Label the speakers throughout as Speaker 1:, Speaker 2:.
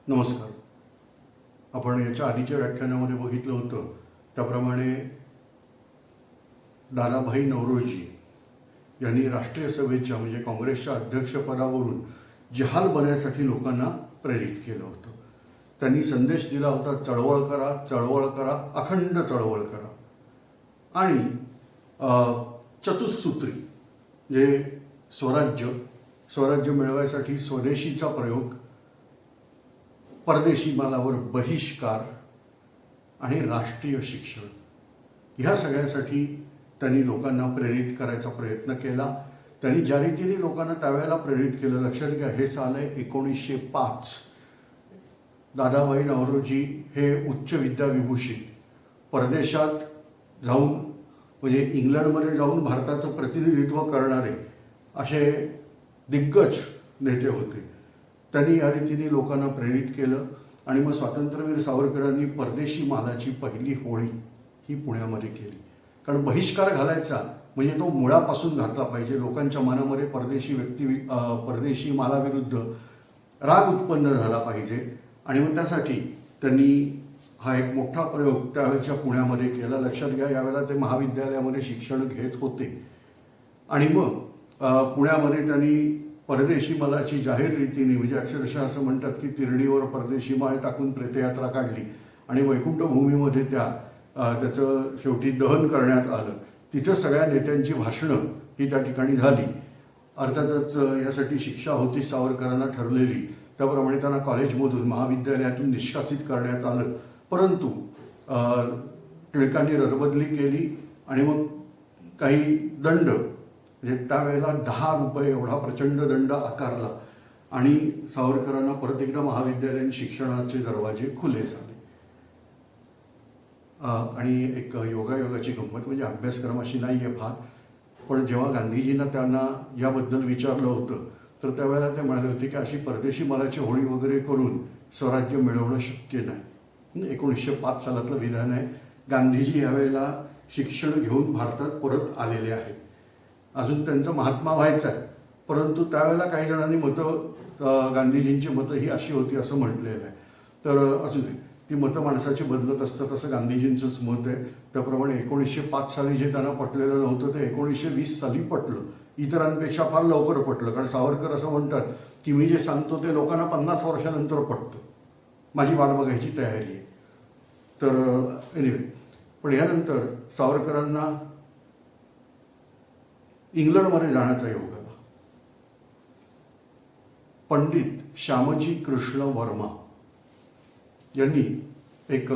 Speaker 1: नमस्कार. आपण याच्या आधीच्या व्याख्यानामध्ये बघितलं होतं त्याप्रमाणे दादाभाई नौरोजी यांनी राष्ट्रीय सभेच्या म्हणजे काँग्रेसच्या अध्यक्षपदावरून जहाल बनण्यासाठी लोकांना प्रेरित केलं होतं. त्यांनी संदेश दिला होता, चळवळ करा, चळवळ करा, अखंड चळवळ करा. आणि चतुसूत्री म्हणजे स्वराज्य मिळवायसाठी स्वदेशीचा प्रयोग, परदेशी मालावर बहिष्कार आणि राष्ट्रीय शिक्षण, ह्या सगळ्यासाठी त्यांनी लोकांना प्रेरित करायचा प्रयत्न केला. त्यांनी ज्या रीतीने लोकांना त्यावेळेला प्रेरित केलं, लक्षात घ्या, हे साल आहे 1905. दादाभाई नौरोजी हे उच्च विद्याविभूषित, परदेशात जाऊन म्हणजे इंग्लंडमध्ये जाऊन भारताचं प्रतिनिधित्व करणारे असे दिग्गज नेते होते. त्यांनी या रीतीने लोकांना प्रेरित केलं आणि मग स्वातंत्र्यवीर सावरकरांनी परदेशी मालाची पहिली होळी ही पुण्यामध्ये केली. कारण बहिष्कार घालायचा म्हणजे तो मुळापासून घातला पाहिजे. लोकांच्या मनामध्ये परदेशी मालाविरुद्ध राग उत्पन्न झाला पाहिजे आणि मग त्यासाठी त्यांनी हा एक मोठा प्रयोग त्यावेळेच्या पुण्यामध्ये केला. लक्षात घ्या, यावेळेला ते महाविद्यालयामध्ये शिक्षण घेत होते आणि मग पुण्यामध्ये त्यांनी परदेशी मालाची जाहीर रीतीने म्हणजे अक्षरशः असं म्हणतात की तिरडीवर परदेशी माल टाकून प्रेतयात्रा काढली आणि वैकुंठ भूमीमध्ये त्याचं शेवटी दहन करण्यात आलं. तिथं सगळ्या नेत्यांची भाषणं ही त्या ठिकाणी झाली. अर्थातच यासाठी शिक्षा होती सावरकरांना ठरलेली, त्याप्रमाणे त्यांना कॉलेजमधून महाविद्यालयातून निष्कासित करण्यात आलं. परंतु टिळकांनी रदबदली केली आणि मग काही दंड म्हणजे त्यावेळेला 10 रुपये एवढा प्रचंड दंड आकारला आणि सावरकरांना परत एकदा महाविद्यालयीन शिक्षणाचे दरवाजे खुले झाले. आणि एक योगायोगाची गंमत म्हणजे अभ्यासक्रम अशी नाही आहे फार, पण जेव्हा गांधीजींना त्यांना याबद्दल विचारलं होतं तर त्यावेळेला ते म्हणाले होते की अशी परदेशी मालाची होळी वगैरे करून स्वराज्य मिळवणं शक्य नाही. 1905 सालातलं विधान आहे. गांधीजी यावेळेला शिक्षण घेऊन भारतात परत आलेले आहेत. अजून त्यांचं महात्मा व्हायचं आहे, परंतु त्यावेळेला काही जणांनी गांधीजींची मतं ही अशी होती असं म्हटलेलं आहे. तर अजून ती मतं माणसाची बदलत असतं, तसं गांधीजींचंच मत आहे. त्याप्रमाणे 1905 साली जे त्यांना पटलेलं नव्हतं ते 1920 साली पटलं. इतरांपेक्षा फार लवकर पटलं, कारण सावरकर असं म्हणतात की मी जे सांगतो ते लोकांना 50 वर्षानंतर पटतं, माझी वाट बघायची तयारी आहे. तर एनिवे, पण यानंतर सावरकरांना इंग्लंडमध्ये जाण्याचा योग आला. पंडित श्यामजी कृष्ण वर्मा यांनी एक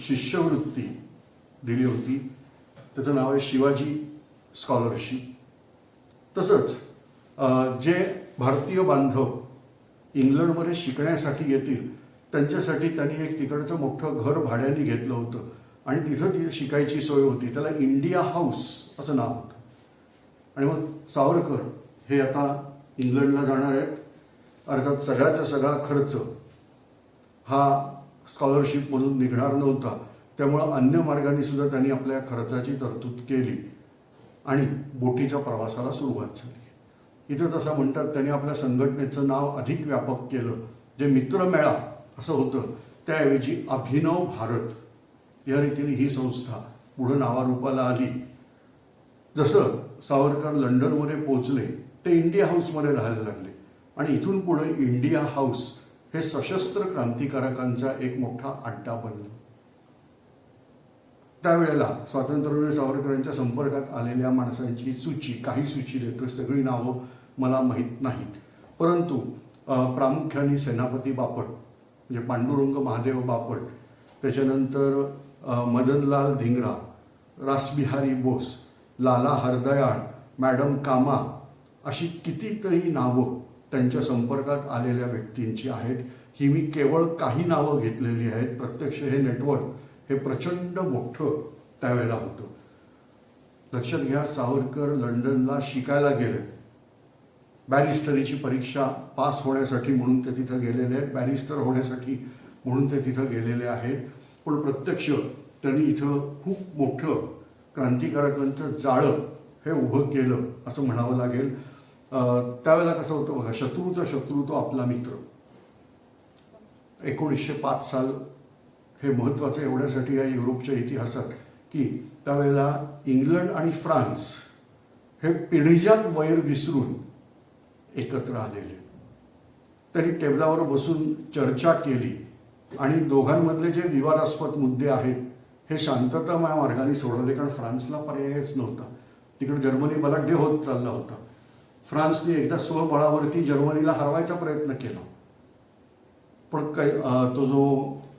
Speaker 1: शिष्यवृत्ती दिली होती, त्याचं नाव आहे शिवाजी स्कॉलरशिप. तसंच जे भारतीय बांधव इंग्लंडमध्ये शिकण्यासाठी येतील त्यांच्यासाठी त्यांनी एक तिकडचं मोठं घर भाड्याने घेतलं होतं आणि तिथं ती शिकायची सोय होती. त्याला इंडिया हाऊस असं नाव होतं. आणि मग सावरकर हे आता इंग्लंडला जाणार आहेत. अर्थात सगळ्याचा सगळा खर्च हा स्कॉलरशिपमधून निघणार नव्हता, त्यामुळं अन्य मार्गाने सुद्धा त्यांनी आपल्या खर्चाची तरतूद केली आणि बोटीच्या प्रवासाला सुरुवात झाली. इथं तसं म्हणतात त्यांनी आपल्या संघटनेचं नाव अधिक व्यापक केलं. जे मित्रमेळा असं होतं त्याऐवजी अभिनव भारत या रीतीने ही संस्था पुढं नावारूपाला आली. जसं सावरकर लंडनमध्ये पोहोचले ते इंडिया हाऊसमध्ये राहायला लागले आणि इथून पुढे इंडिया हाऊस हे सशस्त्र क्रांतिकारकांचा एक मोठा अड्डा बनला. त्यावेळेला स्वातंत्र्यवीर सावरकरांच्या संपर्कात आलेल्या माणसांची सूची, काही सूची देतो, सगळी नावं मला माहीत नाहीत, परंतु प्रामुख्याने सेनापती बापट म्हणजे पांडुरंग महादेव बापट, त्याच्यानंतर मदनलाल धिंगरा, रासबिहारी बोस, लाला हरदयाळ, मॅडम कामा, अशी कितीतरी नावं त्यांच्या संपर्कात आलेल्या व्यक्तींची आहेत. ही मी केवळ काही नावं घेतलेली आहेत. प्रत्यक्ष हे नेटवर्क हे प्रचंड मोठं त्यावेळेला होतं. लक्षात घ्या, सावरकर लंडनला शिकायला गेले. बॅरिस्टरीची परीक्षा पास होण्यासाठी म्हणून ते तिथं गेलेले आहेत, बॅरिस्टर होण्यासाठी म्हणून ते तिथं गेलेले आहेत. पण प्रत्यक्ष त्यांनी इथं खूप मोठं क्रांतिकारकांचं जाळं हे उभं केलं असं म्हणावं लागेल. त्यावेळेला कसं होतं बघा, शत्रूचा शत्रू तो आपला मित्र. 1905 साल हे महत्त्वाचं एवढ्यासाठी आहे युरोपच्या इतिहासात की त्यावेळेला इंग्लंड आणि फ्रान्स हे पिढीजात वैर विसरून एकत्र आलेले. त्यांनी टेबलावर बसून चर्चा केली आणि दोघांमधले जे विवादास्पद मुद्दे आहेत हे शांततामय मार्गाने सोडवले, कारण फ्रान्सला पर्यायच नव्हता. तिकडे जर्मनी बलाढ्य होत चालला होता. फ्रान्सने एकदा स्वबळावरती जर्मनीला हरवायचा प्रयत्न केला, पण तो जो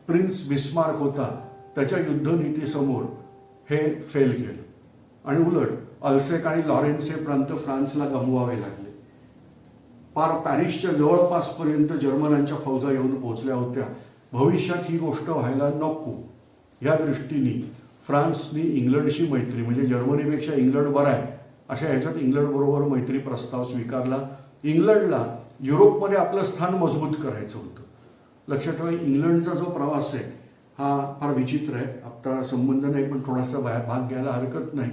Speaker 1: प्रिन्स बिस्मार्क होता त्याच्या युद्धनीतीसमोर हे फेल गेलं आणि उलट अल्सेक आणि लॉरेन्स हे प्रांत फ्रान्सला गमवावे लागले. पार पॅरिसच्या जवळपासपर्यंत जर्मनांच्या फौजा येऊन पोहोचल्या होत्या. भविष्यात ही गोष्ट व्हायला नको या दृष्टीने फ्रान्सने इंग्लंडशी मैत्री, म्हणजे जर्मनीपेक्षा इंग्लंड बरा आहे अशा ह्याच्यात इंग्लंडबरोबर मैत्री प्रस्ताव स्वीकारला. इंग्लंडला युरोपमध्ये आपलं स्थान मजबूत करायचं होतं. लक्षात ठेवा, इंग्लंडचा जो प्रवास आहे हा फार विचित्र आहे. आता संबंध नाही पण थोडासा भाग घ्यायला हरकत नाही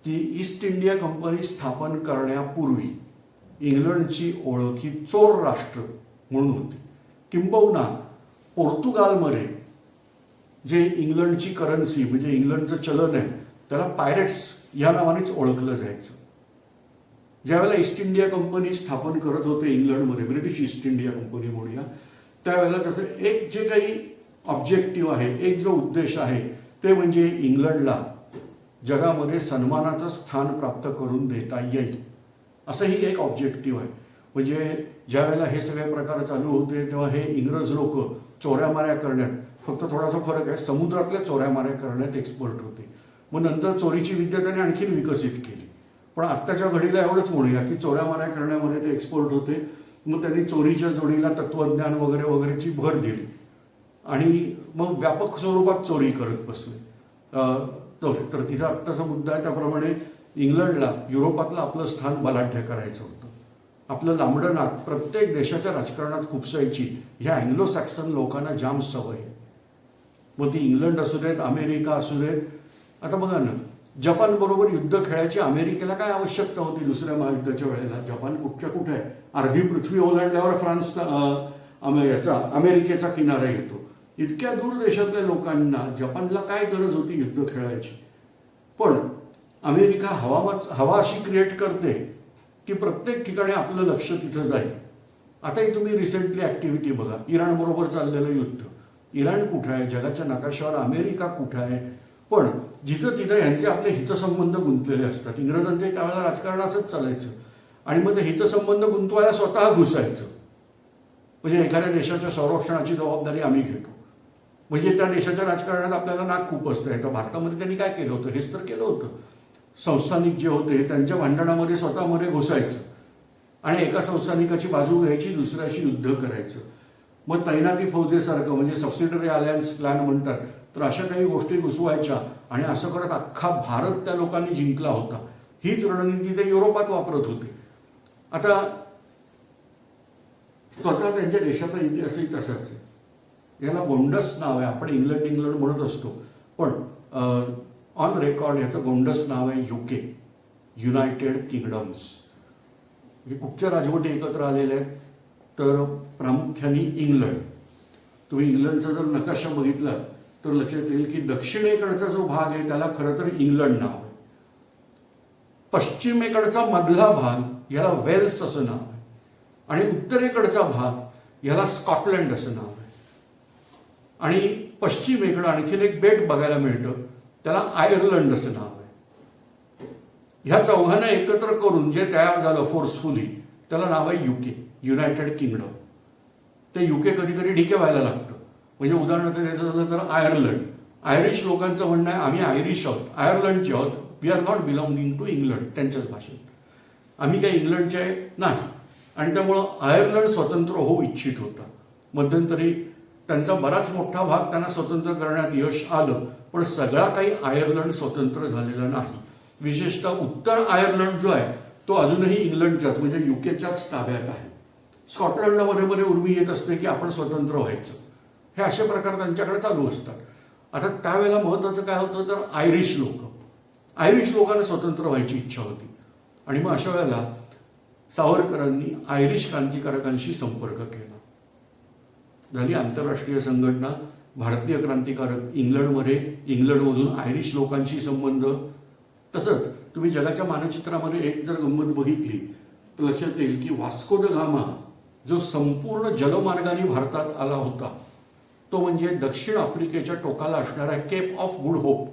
Speaker 1: की ईस्ट इंडिया कंपनी स्थापन करण्यापूर्वी इंग्लंडची ओळख ही चोर राष्ट्र म्हणून होती. किंबहुना पोर्तुगालमध्ये जे इंग्लंडची करन्सी म्हणजे इंग्लंडचं चलन आहे त्याला पायरेट्स या नावानेच ओळखलं जायचं. ज्यावेळेला ईस्ट इंडिया कंपनी स्थापन करत होते इंग्लंडमध्ये, ब्रिटिश ईस्ट इंडिया कंपनी म्हणूया, त्यावेळेला त्याचं एक जे काही ऑब्जेक्टिव्ह आहे, एक जो उद्देश आहे ते म्हणजे इंग्लंडला जगामध्ये सन्मानाचं स्थान प्राप्त करून देता येईल, असंही एक ऑब्जेक्टिव्ह आहे. म्हणजे ज्या वेळेला हे सगळे प्रकार चालू होते तेव्हा हे इंग्रज लोक चोऱ्यामाऱ्या करण्यात, फक्त थोडासा फरक आहे, समुद्रातल्या चोऱ्यामाऱ्या करण्यात एक्सपर्ट होते. मग नंतर चोरीची विद्या त्याने आणखी विकसित केली. पण आत्ताच्या घडीला एवढंच म्हणूया की चोऱ्यामाऱ्या करण्यामध्ये ते एक्सपर्ट होते. मग त्यांनी चोरीच्या जोडीला तत्वज्ञान वगैरे वगैरेची भर दिली आणि मग व्यापक स्वरूपात चोरी करत बसले. तर तिथं आत्ताचा मुद्दा आहे त्याप्रमाणे इंग्लंडला युरोपातलं आपलं स्थान बलाढ्य करायचं होतं. आपलं लांबडं नाक प्रत्येक देशाच्या राजकारणात खुपसायची ह्या अँग्लो सॅक्सन लोकांना जाम सवय आहे. मग ती इंग्लंड असू देत, अमेरिका असू देत. आता बघा ना, जपान बरोबर युद्ध खेळायची अमेरिकेला काय आवश्यकता होती दुसऱ्या महायुद्धाच्या वेळेला? जपान कुठच्या कुठे आहे, अर्धी पृथ्वी ओलांडल्यावर याचा अमेरिकेचा किनारा येतो. इतक्या दूर देशातल्या लोकांना जपानला काय गरज होती युद्ध खेळायची? पण अमेरिका हवा अशी क्रिएट करते की प्रत्येक ठिकाणी आपलं लक्ष तिथं जाईल. आताही तुम्ही रिसेंटली ऍक्टिव्हिटी बघा, इराण बरोबर चाललेलं युद्ध. इराण कुठं आहे जगाच्या नकाशावर, अमेरिका कुठं आहे? पण जिथं तिथं यांचे आपले हितसंबंध गुंतलेले असतात. इंग्रजांचे त्यावेळेला राजकारण असंच चालायचं आणि मग ते हितसंबंध गुंतवायला स्वतः घुसायचं. म्हणजे एखाद्या देशाच्या संरक्षणाची जबाबदारी आम्ही घेतो, म्हणजे त्या देशाच्या राजकारणात आपल्याला नाक खूप असतं. तर भारतामध्ये त्यांनी काय केलं होतं? हेच तर केलं होतं. संस्थानिक जे होते त्यांच्या भांडणामध्ये स्वतःमध्ये घुसायचं आणि एका संस्थानिकाची बाजू घ्यायची, दुसऱ्याशी युद्ध करायचं. मग तैनाती फौजेसारखं, म्हणजे सबसिडरी अलायन्स प्लॅन म्हणतात, तर अशा काही गोष्टी घुसवायच्या आणि असं करत अख्खा भारत त्या लोकांनी जिंकला होता. हीच रणनीती ते युरोपात वापरत होते. आता स्वतः त्यांच्या देशाचा इतिहासही तसाच आहे. याला गोंडस नाव आहे. आपण इंग्लंड म्हणत असतो, पण ऑन रेकॉर्ड याचं गोंडस नाव आहे UK, युनायटेड किंगडम्स. कुठच्या राजवटी एकत्र आलेल्या आहेत? तर प्रामुख्याने इंग्लंड. तुम्ही इंग्लंडचा जर नकाशा बघितला तर लक्षात येईल की दक्षिणेकडचा जो भाग आहे त्याला खरं तर इंग्लंड नाव आहे. पश्चिमेकडचा मधला भाग याला वेल्स असं नाव आहे आणि उत्तरेकडचा भाग याला स्कॉटलंड असं नाव आहे. आणि पश्चिमेकडं आणखीन एक बेट बघायला मिळतं, त्याला आयर्लंड असं नाव आहे. ह्या चौघांना एकत्र करून जे तयार झालं फोर्सफुली त्याला नाव आहे UK, युनायटेड किंगडम. ते UK कधी कधी ढिके व्हायला लागतं. म्हणजे उदाहरणार्थ द्यायचं झालं तर आयर्लंड, आयरिश लोकांचं म्हणणं आहे आम्ही आयरिश आहोत, आयर्लंडचे आहोत, we are not belonging to England. त्यांच्याच भाषेत आम्ही काही इंग्लंडचे नाही. आणि त्यामुळं आयर्लंड स्वतंत्र होऊ इच्छित होता. मध्यंतरी त्यांचा बराच मोठा भाग त्यांना स्वतंत्र करण्यात यश आलं, पण सगळा काही आयर्लंड स्वतंत्र झालेला नाही. विशेषतः उत्तर आयर्लंड जो आहे तो अजूनही इंग्लंडच्याच म्हणजे UKच्याच ताब्यात आहे. स्कॉटलंडला मध्ये मध्ये उर्मी येत असते की आपण स्वतंत्र व्हायचं. हे असे प्रकार त्यांच्याकडे चालू असतात. आता त्यावेळेला महत्वाचं काय होतं तर आयरिश लोकांना स्वतंत्र व्हायची इच्छा होती. आणि मग अशा वेळेला सावरकरांनी आयरिश क्रांतिकारकांशी संपर्क केला झाली आंतरराष्ट्रीय संघटना, भारतीय क्रांतिकारक, इंग्लंडमधून आयरिश लोकांशी संबंध. तसंच तुम्ही जगाच्या मानचित्रामध्ये एक जर गंमत बघितली तर लक्षात येईल की वास्को द गामा जो संपूर्ण जलमार्गाने भारतात आला होता तो म्हणजे दक्षिण आफ्रिकेच्या टोकाला असणारा केप ऑफ गुड होप,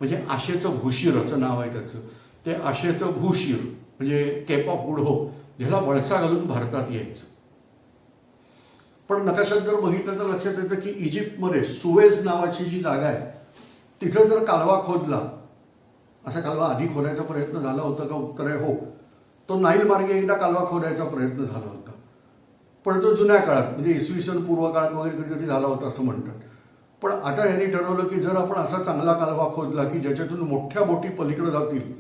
Speaker 1: म्हणजे आशेचं भूशिर असं नाव आहे त्याचं. ते आशेचं भूशिर म्हणजे केप ऑफ गुड होप, ज्याला वळसा घालून भारतात यायचं. पण नकाशात जर बघितलं तर लक्षात येतं की इजिप्तमध्ये सुवेज नावाची जी जागा आहे तिथं जर कालवा खोदला, असा कालवा आधी खोदायचा प्रयत्न झाला होता का? उत्तर आहे हो. तो नाईल मार्गे एकदा कालवा खोदायचा प्रयत्न झाला होता, पण तो जुन्या काळात म्हणजे इसवी सन पूर्व काळात वगैरे कधीतरी झाला होता असं म्हणतात. पण आता यांनी ठरवलं की जर आपण असा चांगला कालवा खोदला की ज्याच्यातून मोठ्या बोटी पलीकडे जातील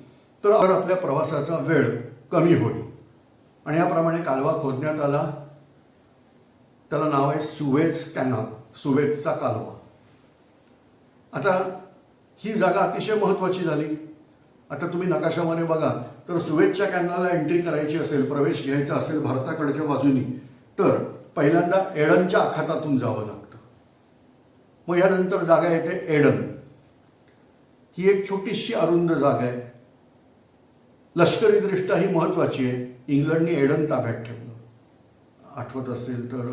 Speaker 1: तर आपल्या प्रवासाचा वेळ कमी होईल. आणि याप्रमाणे कालवा खोदण्यात आला. त्याला नाव आहे सुवेज कॅनॉल, सुवेजचा कालवा. आता ही जागा अतिशय महत्त्वाची झाली. आता तुम्ही नकाशामध्ये बघा तर सुवेजच्या कॅनलला एंट्री करायची असेल, प्रवेश घ्यायचा असेल भारताकडच्या बाजूनी, तर पहिल्यांदा एडनच्या आखातातून जावं लागतं. मग यानंतर जागा येते एडन. ही एक छोटीशी अरुंद जागा आहे. लष्करीदृष्ट्या ही महत्त्वाची आहे. इंग्लंडने एडन ताब्यात ठेवलं. आठवत असेल तर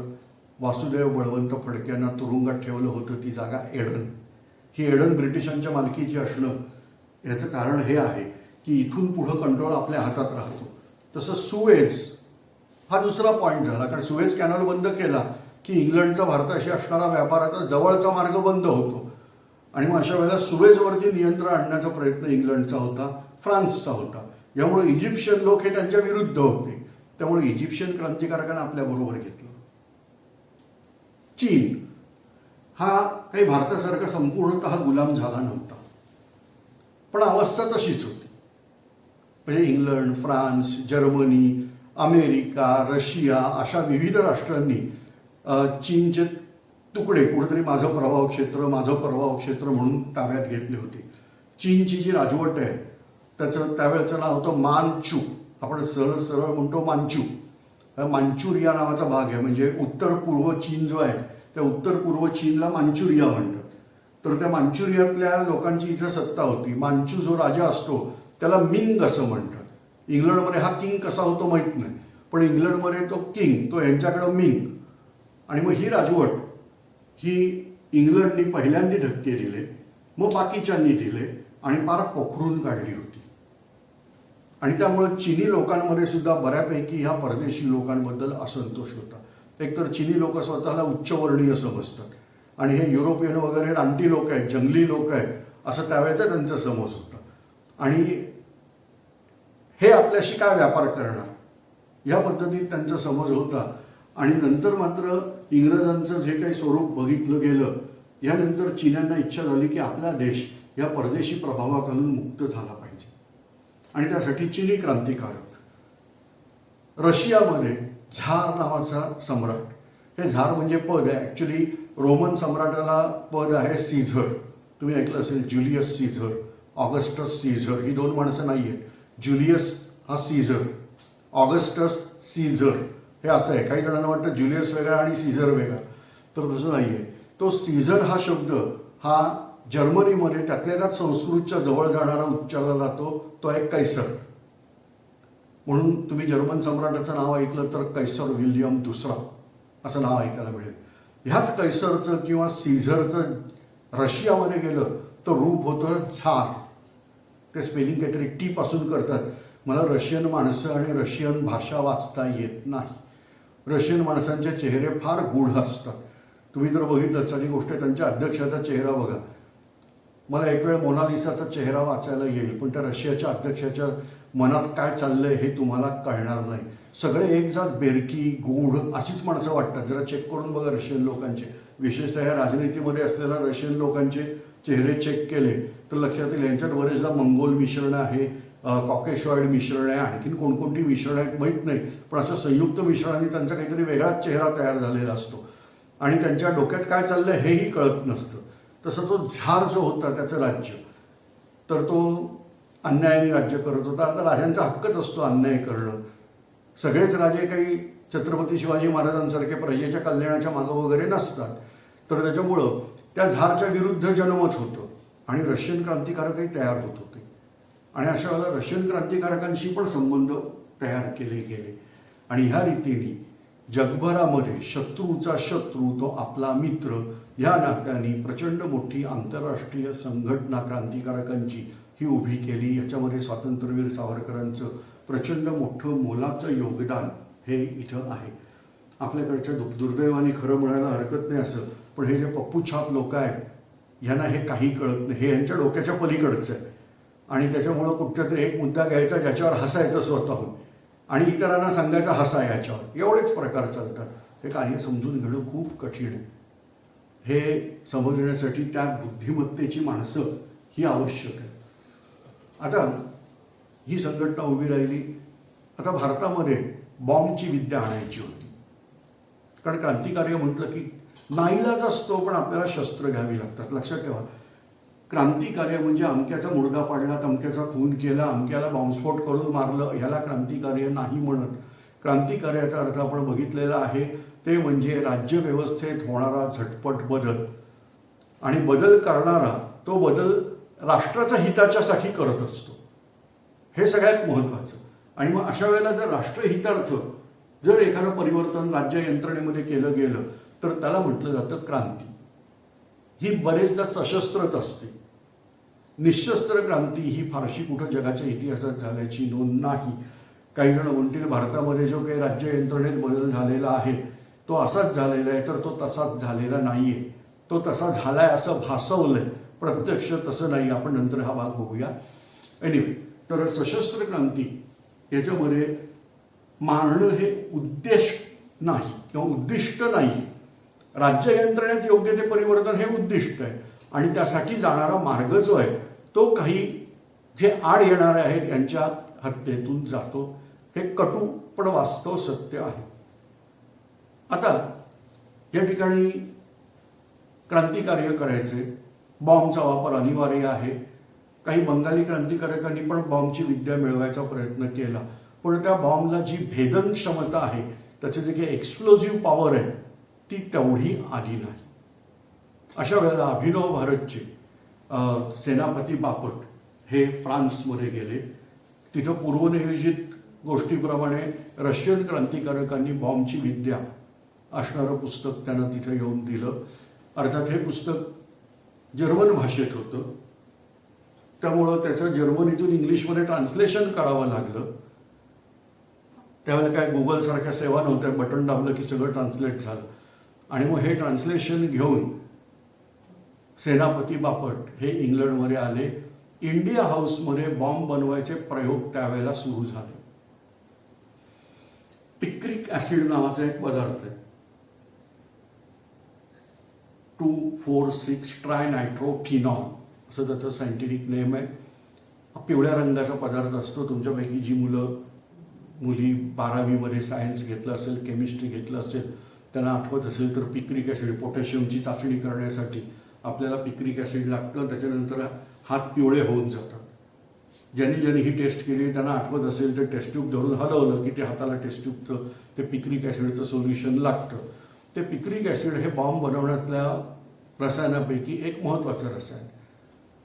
Speaker 1: वासुदेव बळवंत फडक्यांना तुरुंगात ठेवलं होतं, ती जागा एडन. ही एडन ब्रिटिशांच्या मालकीची असणं याचं कारण हे आहे की इथून पुढं कंट्रोल आपल्या हातात राहतो. तसं सुवेज हा दुसरा पॉईंट झाला, कारण सुवेज कॅनल बंद केला की इंग्लंडचा भारताशी असणारा व्यापाराचा जवळचा मार्ग बंद होतो. आणि मग अशा वेळेला सुवेजवरती नियंत्रण आणण्याचा प्रयत्न इंग्लंडचा होता, फ्रान्सचा होता. यामुळे इजिप्शियन लोक हे त्यांच्या विरुद्ध होते. त्यामुळे इजिप्शियन क्रांतिकारकांना आपल्याबरोबर घेतलं. चीन हा काही भारतासारखा संपूर्णतः गुलाम झाला नव्हता, पण अवस्था तशीच होती. म्हणजे England, France, Germany, America, Russia अशा विविध राष्ट्रांनी चीनचे तुकडे कुठेतरी माझं प्रभाव क्षेत्र म्हणून ताब्यात घेतले होते. चीनची जी राजवट आहे त्यावेळेचं नाव होतं मानचू. आपण सरळ म्हणतो मांचू. मांचुरिया नावाचा भाग आहे, म्हणजे उत्तर पूर्व चीन जो आहे त्या उत्तर पूर्व चीनला मांचुरिया म्हणतात. तर त्या मांचुरियातल्या लोकांची इथं सत्ता होती. मांचू जो राजा असतो त्याला मिंग असं म्हणतात. इंग्लंडमध्ये हा किंग कसा होतो माहीत नाही, पण इंग्लंडमध्ये तो किंग, तो यांच्याकडं मिंग. आणि मग ही राजवट ही इंग्लंडनी पहिल्यांदा धक्के दिले, मग बाकीच्यांनी दिले आणि फार पोखरून काढली होती. आणि त्यामुळे चिनी लोकांमध्ये सुद्धा बऱ्यापैकी ह्या परदेशी लोकांबद्दल असंतोष होता. एकतर चिनी लोक स्वतःला उच्चवर्णीय समजतात आणि हे युरोपियन वगैरे रानटी लोक आहेत, जंगली लोक आहेत असं त्यावेळेचा त्यांचा समज होता. आणि हे आपल्याशी काय व्यापार करणार या पद्धतीत त्यांचा समज होता. आणि नंतर मात्र इंग्रजांचं जे काही स्वरूप बघितलं गेलं, यानंतर चीन्यांना इच्छा झाली की आपला देश या परदेशी प्रभावाखालून मुक्त झाला पाहिजे. आणि त्यासाठी चिनी क्रांतिकारक, रशियामध्ये झार नावाचा सम्राट, हे झार म्हणजे पद आहे. ॲक्च्युली रोमन सम्राटाला पद आहे सीझर. तुम्ही ऐकलं असेल ज्युलियस सीझर, ऑगस्टस सीझर, ही दोन माणसं नाही आहेत. ज्युलियस हा सीझर, ऑगस्टस सीझर हे असं आहे. काही जणांना वाटतं ज्युलियस वेगळा आणि सीझर वेगळा, तर तसं नाही आहे. तो सीझर हा शब्द हा जर्मनीमध्ये त्यातल्या त्यात संस्कृतच्या जवळ जाणारा उच्चारला जातो, तो आहे कैसर. म्हणून तुम्ही जर्मन सम्राटाचं नाव ऐकलं तर कैसर विल्यम दुसरा असं नाव ऐकायला मिळेल. ह्याच कैसरचं किंवा सीझरचं रशियामध्ये गेलं तर रूप होतं झार. ते स्पेलिंग काहीतरी टी पासून करतात. मला रशियन माणसं आणि रशियन भाषा वाचता येत नाही. रशियन माणसांचे चेहरे फार गूढ असतात. तुम्ही जर बघितलं साधी गोष्ट, त्यांच्या अध्यक्षाचा चेहरा बघा. मला एक वेळ मोनालिसाचा चेहरा वाचायला येईल, पण त्या रशियाच्या अध्यक्षाच्या मनात काय चाललंय हे तुम्हाला कळणार नाही. सगळे एक जात बेरकी, गूढ अशीच माणसं वाटतात. जरा चेक करून बघा रशियन लोकांचे, विशेषतः ह्या राजनीतीमध्ये असलेल्या रशियन लोकांचे चेहरे चेक केले तर लक्षात येईल यांच्यात बरेचदा मंगोल मिश्रण आहे, कॉकेशॉइड मिश्रण आहे, आणखीन कोणकोणती मिश्रण आहेत माहीत नाही, पण असं संयुक्त मिश्रणाने त्यांचा काहीतरी वेगळाच चेहरा तयार झालेला असतो आणि त्यांच्या डोक्यात काय चाललंय हेही कळत नसतं. तसं तो झार जो होता त्याचं राज्य, तर तो अन्यायाने राज्य करत होता. आता राजांचा हक्कच असतो अन्याय करणं. सगळेच राजे काही छत्रपती शिवाजी महाराजांसारखे प्रजेच्या कल्याणाच्या मागं वगैरे नसतात. तर त्याच्यामुळं त्या झारच्या विरुद्ध जनमत होतं आणि रशियन क्रांतिकारकही तयार होत होते. आणि अशा वेळेला रशियन क्रांतिकारकांशी पण संबंध तयार केले गेले. आणि ह्या रीतीने जगभरामध्ये शत्रूचा शत्रू तो आपला मित्र या नात्याने प्रचंड मोठी आंतरराष्ट्रीय संघटना क्रांतिकारकांची ही उभी केली. याच्यामध्ये स्वातंत्र्यवीर सावरकरांचं प्रचंड मोठं मोलाचं योगदान हे इथं आहे. आपल्याकडच्या दुर्दैवाने खरं म्हणायला हरकत नाही असं, पण हे जे पप्पू छाप लोक आहेत यांना हे काही कळत नाही. हे यांच्या डोक्याच्या पलीकडचं आहे आणि त्याच्यामुळं कुठच्या तरी एक मुद्दा घ्यायचा ज्याच्यावर हसायचं स्वतःहून आणि इतरांना सांगायचा हसा याच्यावर, एवढेच प्रकार चालतात. हे कार्य समजून घेणं खूप कठीण आहे. हे समजण्यासाठी त्या बुद्धिमत्तेची माणसं ही आवश्यक आहे. आता ही संघटना उभी राहिली. आता भारतामध्ये बॉम्बची विद्या आणायची होती, कारण क्रांतिकार्य म्हटलं की नाईलाज असतो, पण आपल्याला शस्त्र घ्यावी लागतात. लक्षात ठेवा, क्रांतिकार्य म्हणजे अमक्याचा मुर्दा पाडला, तमक्याचा खून केला, अमक्याला बॉम्बस्फोट करून मारलं, ह्याला क्रांतिकार्य नाही म्हणत. क्रांतिकार्याचा अर्थ आपण बघितलेला आहे, ते म्हणजे राज्यव्यवस्थेत होणारा झटपट बदल आणि बदल करणारा तो बदल राष्ट्राच्या हिताच्यासाठी करत असतो. हे सगळ्यात महत्त्वाचं. आणि मग अशा वेळेला जर राष्ट्रहितार्थ जर एखादं परिवर्तन राज्य यंत्रणेमध्ये केलं गेलं तर त्याला म्हटलं जातं क्रांती. ही बरेचदा सशस्त्रच असते. निशस्त्र क्रांती ही फारशी कुठं जगाच्या इतिहासात झाल्याची नोंद नाही. काही जण म्हणतील भारतामध्ये जो काही राज्य यंत्रणेत बदल झालेला आहे तो असाच झालेला आहे, तर तो तसाच झालेला नाही आहे. तो तसा झालाय असं भासवलंय, प्रत्यक्ष तसं नाही. आपण नंतर हा भाग बघूया. एनिवे, तर सशस्त्र क्रांती याच्यामध्ये मारणं हे उद्देश नाही किंवा उद्दिष्ट नाही. राज्य यंत्रणेत योग्य ते परिवर्तन हे उद्दिष्ट आहे आणि त्यासाठी जाणारा मार्ग जो आहे तो काही जे आड येणारे आहेत यांच्या हत्येतून जातो. हे कटू पण वास्तव सत्य आहे. आता या ठिकाणी क्रांतिकार्य करायचे, बॉम्बचा वापर अनिवार्य आहे. काही बंगाली क्रांतिकारकांनी पण बॉम्बची विद्या मिळवायचा प्रयत्न केला, पण त्या बॉम्बला जी भेदन क्षमता आहे, त्याचे जे काही एक्सप्लोजिव्ह पॉवर आहे ती तेवढी आली नाही. अशा वेळेला अभिनव भारतचे सेनापती बापट हे फ्रान्समध्ये गेले. तिथं पूर्वनियोजित गोष्टीप्रमाणे रशियन क्रांतिकारकांनी बॉम्बची विद्या असणारं पुस्तक त्यांना तिथं येऊन दिलं. अर्थात हे पुस्तक जर्मन भाषेत होतं, त्यामुळं त्याचं जर्मनीतून इंग्लिशमध्ये ट्रान्सलेशन करावं लागलं. त्यावेळेला काय गुगलसारख्या सेवा नव्हत्या, बटन दाबलं की सगळं ट्रान्सलेट झालं. आणि मग हे ट्रान्सलेशन घेऊन सेनापती बापट हे इंग्लंडमध्ये आले. इंडिया हाऊसमध्ये बॉम्ब बनवायचे प्रयोग त्यावेळेला सुरू झाले. पिक्रिक ऍसिड नावाचा एक पदार्थ आहे, 2,4,6 ट्रायनायट्रोफिनॉल असं त्याचं सायंटिफिक नेम आहे. पिवळ्या रंगाचा पदार्थ असतो. तुमच्यापैकी जी मुली 12वीमध्ये सायन्स घेतलं असेल, केमिस्ट्री घेतलं असेल, त्यांना आठवत असेल तर पिक्रिक ॲसिड, पोटॅशियमची चाचणी करण्यासाठी आपल्याला पिक्रिक ॲसिड लागतं. त्याच्यानंतर हात पिवळे होऊन जातात. ज्यांनी ही टेस्ट केली त्यांना आठवत असेल तर टेस्ट ट्यूब धरून हलवलं की ते हाताला टेस्ट ट्यूबचं ते पिक्रिक ॲसिडचं सोल्युशन लागतं. ते पिक्रिक ॲसिड हे बॉम्ब बनवण्यातल्या रसायनापैकी एक महत्त्वाचं रसायन.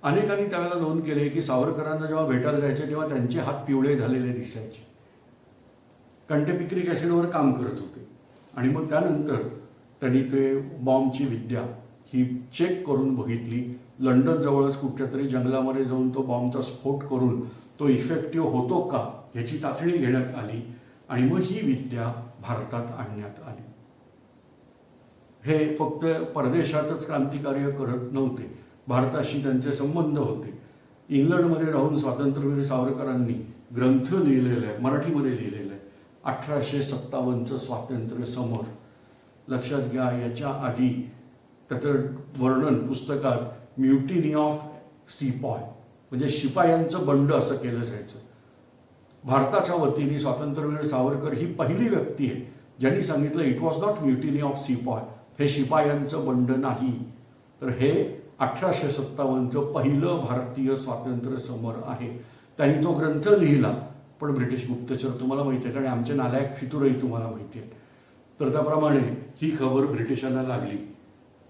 Speaker 1: अनेकांनी त्यावेळेला नोंद केली की सावरकरांना जेव्हा भेटायला जायचे तेव्हा त्यांचे हात पिवळे झालेले दिसायचे, कारण ते पिक्रिक ॲसिडवर काम करत होते. आणि मग त्यानंतर त्यांनी ते बॉम्बची विद्या ही चेक करून बघितली. लंडन जवळच कुठच्या तरी जंगलामध्ये जाऊन तो बॉम्बचा स्फोट करून तो इफेक्टिव्ह होतो का याची चाचणी घेण्यात आली आणि मग ही विद्या भारतात आणण्यात आली. हे फक्त परदेशातच क्रांतिकार्य करत नव्हते, भारताशी त्यांचे संबंध होते. इंग्लंडमध्ये राहून स्वातंत्र्यवीर सावरकरांनी ग्रंथ लिहिलेला आहे, मराठीमध्ये लिहिलेला आहे, 1857चं स्वातंत्र्य समर. लक्षात घ्या, याच्या आधी त्याचं वर्णन पुस्तकात म्युटिनी ऑफ सीपॉय म्हणजे शिपायांचं बंड असं केलं जायचं. भारताच्या वतीने स्वातंत्र्यवीर सावरकर ही पहिली व्यक्ती आहे ज्यांनी सांगितलं it was not mutiny of sepoy, हे शिपायांचं बंड नाही, तर हे 1857चं पहिलं भारतीय स्वातंत्र्य समर आहे. त्यांनी तो ग्रंथ लिहिला पण ब्रिटिश गुप्तचर तुम्हाला माहिती आहे, कारण आमचे नालायक फितुरही तुम्हाला माहिती आहेत. तर त्याप्रमाणे ही खबर ब्रिटिशांना लागली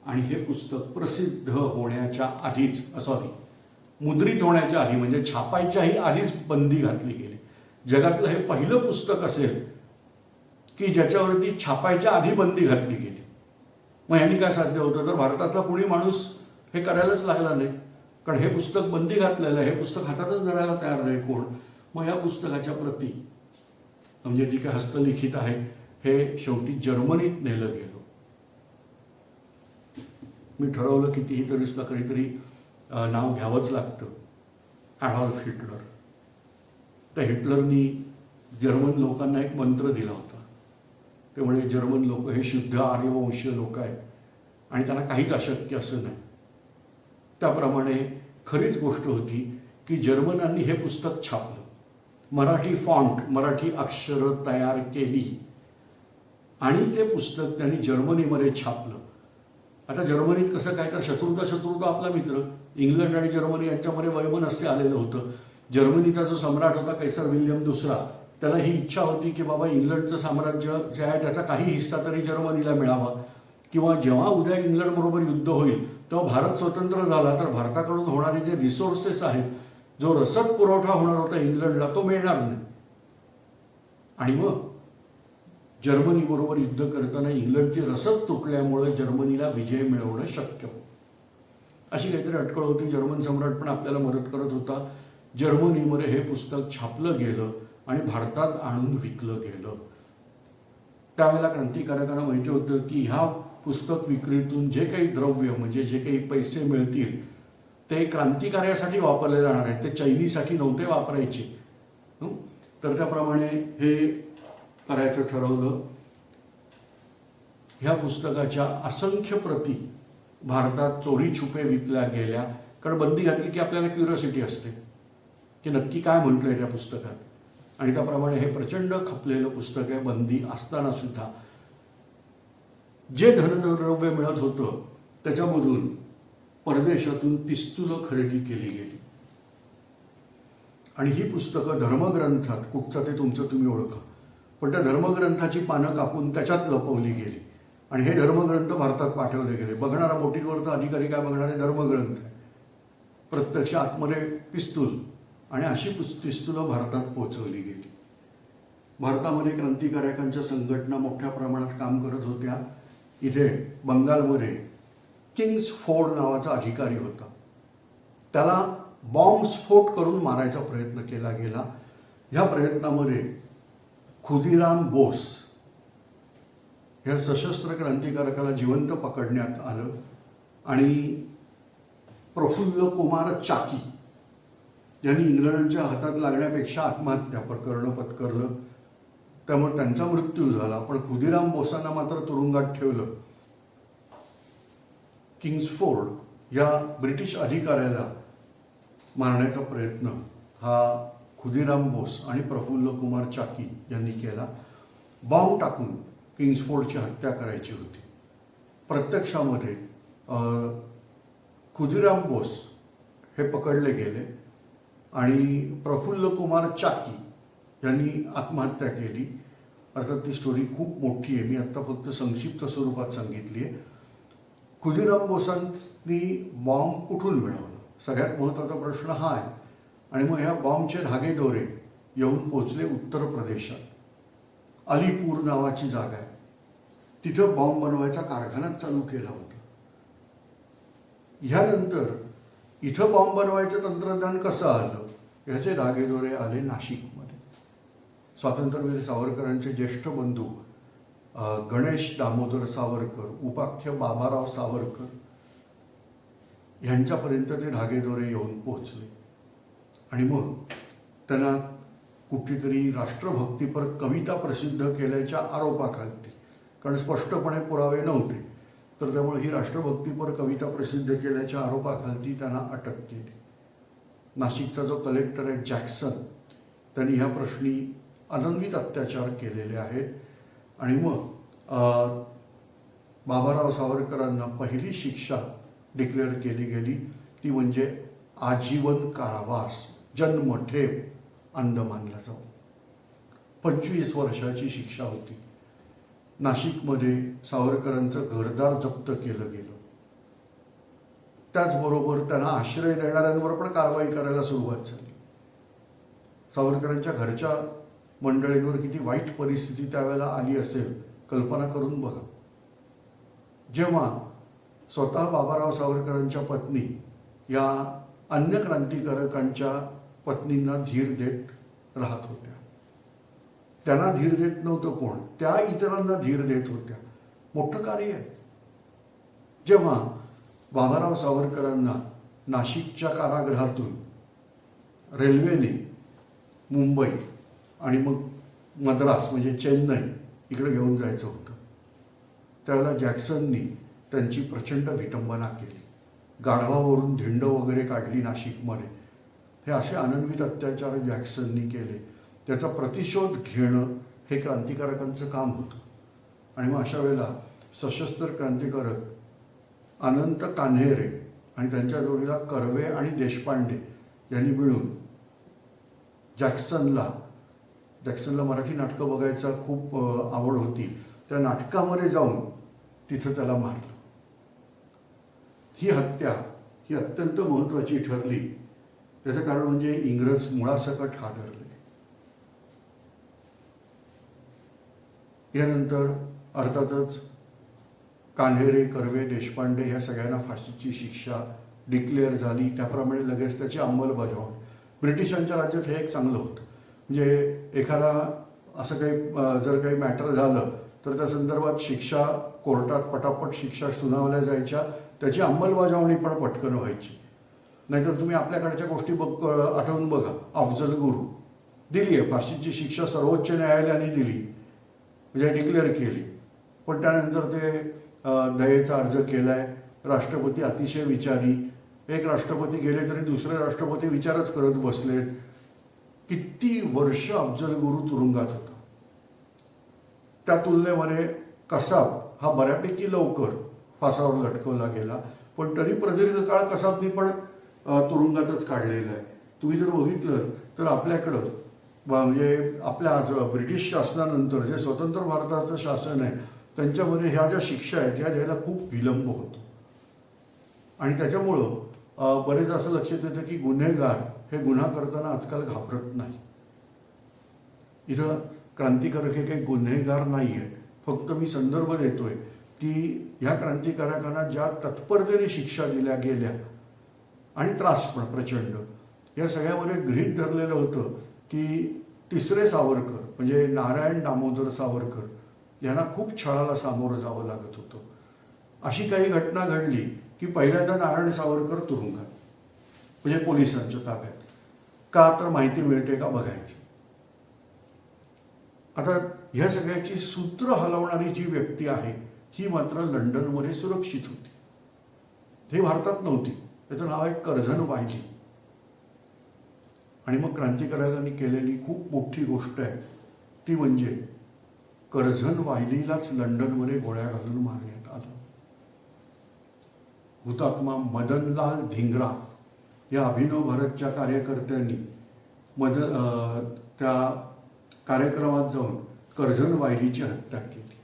Speaker 1: आणि हे पुस्तक प्रसिद्ध होण्याच्या आधीच, मुद्रित होण्याच्या आधी म्हणजे छापायच्याही आधीच बंदी घातली गेली. जगातलं हे पहिलं पुस्तक असेल की ज्याच्यावरती छापायच्या आधी बंदी घातली गेली. मग ह्यांनी काय साध्य होतं, तर भारतातला कुणी माणूस हे करायलाच लागला नाही, कारण हे पुस्तक बंदी घातलेलं आहे, हे पुस्तक हातातच धरायला तयार नाही कोण. मग या पुस्तकाच्या प्रती म्हणजे जी काही हस्तलिखित आहे हे शेवटी जर्मनीत नेलं गेलं. मी ठरवलं कितीही तरी कधीतरी नाव घ्यावंच लागतं, ॲडॉल्फ हिटलर. त्या हिटलरनी जर्मन लोकांना एक मंत्र दिला होता. ते म्हणजे जर्मन लोक हे शुद्ध आर्यवंशीय लोक आहेत आणि त्यांना काहीच अशक्य असं नाही. त्याप्रमाणे खरीच गोष्ट होती की जर्मनांनी हे पुस्तक छापलं, मराठी फॉन्ट, मराठी अक्षरं तयार केली आणि ते पुस्तक त्यांनी जर्मनीमध्ये छापलं. आता जर्मनीत कसं काय, तर शत्रुता आपला मित्र, इंग्लंड आणि जर्मनी यांच्यामध्ये वैमनस्य आलेलं होतं. जर्मनीचा जो सम्राट होता कैसर विल्यम दुसरा, त्याला ही इच्छा होती की बाबा इंग्लंडचं साम्राज्य जे आहे त्याचा काही हिस्सा तरी जर्मनीला मिळावा, किंवा जेव्हा उद्या इंग्लंडबरोबर युद्ध होईल तेव्हा भारत स्वतंत्र झाला तर भारताकडून होणारे जे रिसोर्सेस आहेत, जो रसद पुरवठा होणार होता इंग्लंडला, तो मिळणार नाही. आणि मग जर्मनी बरोबर युद्ध करताना इंग्लंडची रसद तुटल्यामुळे जर्मनीला विजय मिळवणं शक्य होतं. अशी काहीतरी अटकळ होती. जर्मन सम्राट पण आपल्याला मदत करत होता. जर्मनीमध्ये हे पुस्तक छापलं गेलं आणि भारतात आणून विकलं गेलं. त्यावेळेला क्रांतिकारकांना माहिती होतं की ह्या पुस्तक विक्रीतून जे काही द्रव्य म्हणजे जे काही पैसे मिळतील ते क्रांतिकार्यासाठी वापरले जाणार आहेत, ते चैनीसाठी नव्हते वापरायचे. तर त्याप्रमाणे हे करायचं ठरवलं. ह्या पुस्तकाच्या असंख्य प्रती भारतात चोरी छुपे विकल्या गेल्या, कारण बंदी घातली की आपल्याला क्युरिओसिटी असते की नक्की काय म्हटलंय त्या पुस्तकात. आणि त्याप्रमाणे हे प्रचंड खपलेलं पुस्तक आहे. बंदी असताना सुद्धा जे धनद्रव्य मिळत होतं त्याच्यामधून परदेशातून पिस्तुलं खरेदी केली गेली आणि ही पुस्तकं धर्मग्रंथात, कुठचं ते तुमचं तुम्ही ओळखा, पण त्या धर्मग्रंथाची पानं कापून त्याच्यात लपवली गेली आणि हे धर्मग्रंथ भारतात पाठवले गेले. बघणारा बोटीवरचा अधिकारी काय बघणार आहे, धर्मग्रंथ आहे. प्रत्यक्ष आतमध्ये पिस्तूल आणि अशी पिस्तुलं भारतात पोहोचवली गेली. भारतामध्ये क्रांतिकारकांच्या संघटना मोठ्या प्रमाणात काम करत होत्या. इथे बंगालमध्ये किंग्सफोर्ड नावाचा अधिकारी होता, त्याला बॉम्बस्फोट करून मारायचा प्रयत्न केला गेला. ह्या प्रयत्नामध्ये खुदीराम बोस ह्या सशस्त्र क्रांतिकारकाला जिवंत पकडण्यात आलं आणि प्रफुल्ल कुमार चाकी यांनी इंग्रजांच्या हातात लागण्यापेक्षा आत्महत्या प्रकरण पत्करलं, त्यामुळे त्यांचा मृत्यू झाला. पण खुदीराम बोसांना मात्र तुरुंगात ठेवलं. किंग्सफोर्ड या ब्रिटिश अधिकाऱ्याला मारण्याचा प्रयत्न हा खुदीराम बोस आणि प्रफुल्ल कुमार चाकी यांनी केला. बॉम्ब टाकून किंग्सफोर्डची हत्या करायची होती. प्रत्यक्षामध्ये खुदीराम बोस हे पकडले गेले आणि प्रफुल्ल कुमार चाकी यांनी आत्महत्या केली. अर्थात ती स्टोरी खूप मोठी आहे, मी आत्ता फक्त संक्षिप्त स्वरूपात सांगितली आहे. खुदीराम बोसांनी बॉम्ब कुठून मिळवला, सगळ्यात महत्त्वाचा प्रश्न हा आहे. आणि मग ह्या बॉम्बचे धागेदोरे येऊन पोचले उत्तर प्रदेशात. अलीपूर नावाची जागा आहे, तिथं बॉम्ब बनवायचा कारखाना चालू केला होता. ह्यानंतर इथं बॉम्ब बनवायचं तंत्रज्ञान कसं आलं, ह्याचे धागेदोरे आले नाशिकमध्ये. स्वातंत्र्यवीर सावरकरांचे ज्येष्ठ बंधू गणेश दामोदर सावरकर, उपाख्य बाबाराव सावरकर यांच्यापर्यंत ते धागेदोरे येऊन पोहोचले. आणि मग त्यांना कुठलीतरी राष्ट्रभक्तीपर कविता प्रसिद्ध केल्याच्या आरोपाखाली, कारण स्पष्टपणे पुरावे नव्हते, तर त्यामुळे ही राष्ट्रभक्तीपर कविता प्रसिद्ध केल्याच्या आरोपाखाली त्यांना अटक केली. नाशिकचा जो कलेक्टर आहे जॅक्सन, त्यांनी ह्या प्रश्नी अनन्वित अत्याचार केलेले आहेत. आणि मग बाबाराव सावरकरांना पहिली शिक्षा डिक्लेअर केली गेली, ती म्हणजे आजीवन कारावास, जन्मठेप अंदमानला जाऊ. 25 वर्षाची शिक्षा होती. नाशिकमध्ये सावरकरांचं घरदार जप्त केलं गेलं. त्याचबरोबर त्यांना आश्रय देणाऱ्यांवर पण कारवाई करायला सुरुवात झाली. सावरकरांच्या घरच्या मंडळींवर किती वाईट परिस्थिती त्यावेळेला आली असेल कल्पना करून बघा. जेव्हा स्वतः बाबाराव सावरकरांच्या पत्नी या अन्य क्रांतिकारकांच्या पत्नींना धीर देत राहत होत्या, त्यांना धीर देत नव्हतं कोण, त्या इतरांना धीर देत होत्या. मोठं कार्य आहे. जेव्हा बाबाराव सावरकरांना नाशिकच्या कारागृहातून रेल्वेने मुंबई आणि मग मद्रास म्हणजे चेन्नई इकडे घेऊन जायचं होतं, त्यावेळेला जॅक्सननी त्यांची प्रचंड विटंबना केली. गाढवावरून धिंड वगैरे काढली नाशिकमध्ये. हे असे अनन्वित अत्याचार जॅक्सननी केले. त्याचा प्रतिशोध घेणं हे क्रांतिकारकांचं काम होतं. आणि मग अशा वेळेला सशस्त्र क्रांतिकारक अनंत कान्हेरे आणि त्यांच्या जोडीला कर्वे आणि देशपांडे यांनी मिळून जॅक्सनला मराठी नाटकं बघायचा खूप आवड होती. त्या नाटकामध्ये जाऊन तिथं त्याला मारलं. ही हत्या ही अत्यंत महत्त्वाची ठरली. त्याचं कारण म्हणजे इंग्रज मुळासकट हादरले. यानंतर अर्थातच कान्हेरे, कर्वे, देशपांडे ह्या सगळ्यांना फाशीची शिक्षा डिक्लेअर झाली. त्याप्रमाणे लगेच त्याची अंमलबजावणी. ब्रिटिशांच्या राज्यात हे एक चांगलं होतं. म्हणजे एखादा असं काही जर काही मॅटर झालं तर त्या संदर्भात शिक्षा कोर्टात पटापट शिक्षा सुनावल्या जायच्या. त्याची अंमलबजावणी पण पटकन व्हायची. नाहीतर तुम्ही आपल्याकडच्या गोष्टी आठवून बघा. अफजल गुरु दिली आहे फाशीची शिक्षा, सर्वोच्च न्यायालयाने दिली, म्हणजे डिक्लेअर केली. पण त्यानंतर ते दयेचा अर्ज केलाय. राष्ट्रपती अतिशय विचारी. एक राष्ट्रपती गेले तरी दुसरे राष्ट्रपती विचारच करत बसले. किती वर्ष अफजल गुरु तुरुंगात होता. त्या तुलनेमध्ये कसाब हा बऱ्यापैकी लवकर फासावर लटकवला गेला, पण तरी प्रदीर्घ काळ कसाबनी पण तुरुंगातच काढलेला आहे. तुम्ही जर बघितलं तर आपल्याकडं म्हणजे आपल्या ब्रिटिश शासनानंतर जे स्वतंत्र भारताचं शासन आहे त्यांच्यामध्ये ह्या ज्या शिक्षा आहेत ह्या द्यायला खूप विलंब होतो. आणि त्याच्यामुळं बरेच असं लक्षात येतं की गुन्हेगार हे गुन्हा करताना आजकाल घाबरत नाही. इथं क्रांतिकारक हे काही गुन्हेगार नाही आहेत. फक्त मी संदर्भ देतोय की ह्या क्रांतिकारकांना ज्या तत्परतेने शिक्षा दिल्या गेल्या आणि त्रास पण प्रचंड, या सगळ्यामध्ये गृहीत धरलेलं होतं की तिसरे सावरकर म्हणजे नारायण दामोदर सावरकर यांना खूप छळाला सामोरं जावं लागत होतं. अशी काही घटना घडली की पहिल्यांदा नारायण सावरकर तुरुंगात, म्हणजे पोलिसांच्या ताब्यात. का तर माहिती मिळते का बघायचं. आता ह्या सगळ्याची सूत्र हलवणारी जी व्यक्ती आहे ही मात्र लंडनमध्ये सुरक्षित होती. ही भारतात नव्हती. त्याचं नाव आहे कर्झन वायली. आणि मग क्रांतिकारकांनी केलेली खूप मोठी गोष्ट आहे ती म्हणजे कर्झन वायलीलाच लंडनमध्ये गोळ्या घालून मारण्यात आलं. हुतात्मा मदनलाल धिंगरा या अभिनव भारतच्या कार्यकर्त्यांनी त्या कार्यक्रमात जाऊन कर्झन वायलीची हत्या केली.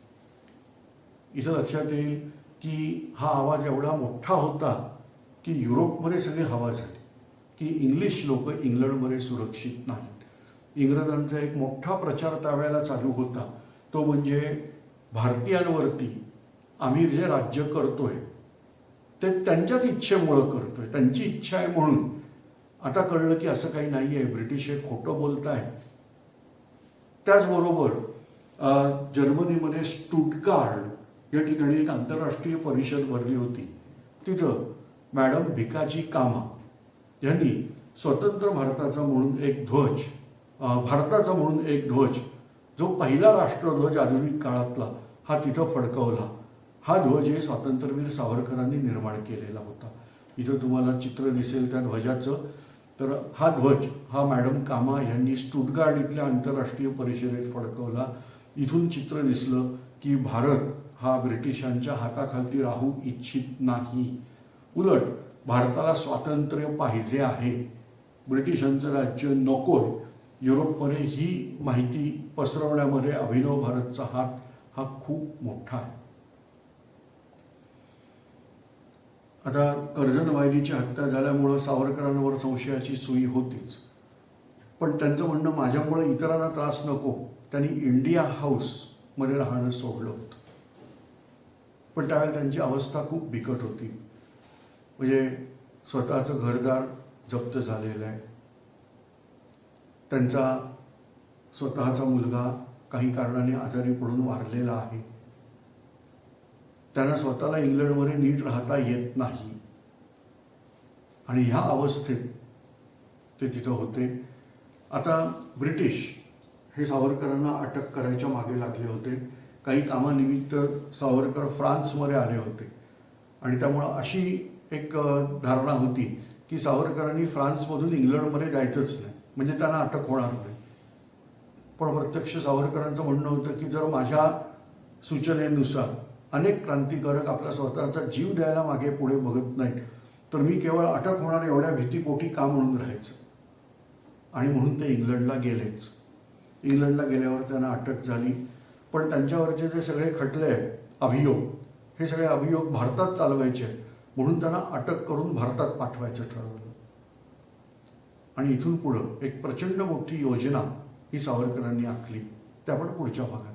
Speaker 1: इथं लक्षात येईल की हा आवाज एवढा मोठा होता की युरोपमध्ये सगळी हवा झाली की इंग्लिश लोक इंग्लंडमध्ये सुरक्षित नाहीत. इंग्रजांचा एक मोठा प्रचार त्यावेळेला चालू होता. तो म्हणजे भारतीयांवरती आम्ही जे राज्य करतोय ते त्यांच्याच इच्छेमुळं करतोय, त्यांची इच्छा आहे म्हणून. आता कळलं की असं काही नाही आहे, ब्रिटिश हे खोटं बोलत आहे. त्याचबरोबर जर्मनीमध्ये स्टुटगार्ड या ठिकाणी एक आंतरराष्ट्रीय परिषद भरली होती. तिथं मॅडम भिकाजी कामा यांनी स्वतंत्र भारताचा म्हणून एक ध्वज जो पहिला राष्ट्रध्वज आधुनिक काळातला हा तिथं फडकवला. हा ध्वज हे स्वातंत्र्यवीर सावरकरांनी निर्माण केलेला होता. इथं तुम्हाला चित्र दिसेल त्या ध्वजाचं. तर हा ध्वज हा मॅडम कामा यांनी स्टुटगार्ड इथल्या आंतरराष्ट्रीय परिषदेत फडकवला. इथून चित्र दिसलं की भारत हा ब्रिटिशांच्या हाताखाली राहू इच्छित नाही, उलट भारताला स्वातंत्र्य पाहिजे आहे, ब्रिटिशांचं राज्य नकोय, युरोपमध्ये ही माहिती पसरवण्यामध्ये अभिनव भारतचा हात हा खूप मोठा आहे. आता कर्जन वायलीची हत्या झाल्यामुळं सावरकरांवर संशयाची सुई होतीच, पण त्यांचं म्हणणं माझ्यामुळे इतरांना त्रास नको, त्यांनी इंडिया हाऊसमध्ये राहणं सोडलं होतं. पण त्यावेळेला त्यांची अवस्था खूप बिकट होती. म्हणजे स्वतःचं घरदार जप्त झालेलं आहे, त्यांचा स्वतःचा मुलगा काही कारणाने आजारी पडून वारलेला आहे, त्यांना स्वतःला इंग्लंडमध्ये नीट राहता येत नाही, आणि ह्या अवस्थेत ते तिथं होते. आता ब्रिटिश हे सावरकरांना अटक करायच्या मागे लागले होते. काही कामानिमित्त सावरकर फ्रान्समध्ये आले होते आणि त्यामुळं अशी एक धारणा होती की सावरकरांनी फ्रान्समधून इंग्लंडमध्ये जायचंच नाही, म्हणजे त्यांना अटक होणार नाही. पण प्रत्यक्ष सावरकरांचं म्हणणं होतं की जर माझ्या सूचनेनुसार अनेक क्रांतिकारक आपला स्वतःचा जीव द्यायला मागे पुढे बघत नाहीत, तर मी केवळ अटक होणार एवढ्या भीतीपोटी का म्हणून राहायचं. आणि म्हणून ते इंग्लंडला गेलेच. इंग्लंडला गेल्यावर त्यांना अटक झाली, पण त्यांच्यावरचे जे सगळे खटले अभियोग, हे सगळे अभियोग भारतात चालवायचे, म्हणून त्यांना अटक करून भारतात पाठवायचं ठरवलं. आणि इथून पुढं एक प्रचंड मोठी योजना ही सावरकरांनी आखली. ते आपण पुढच्या भागात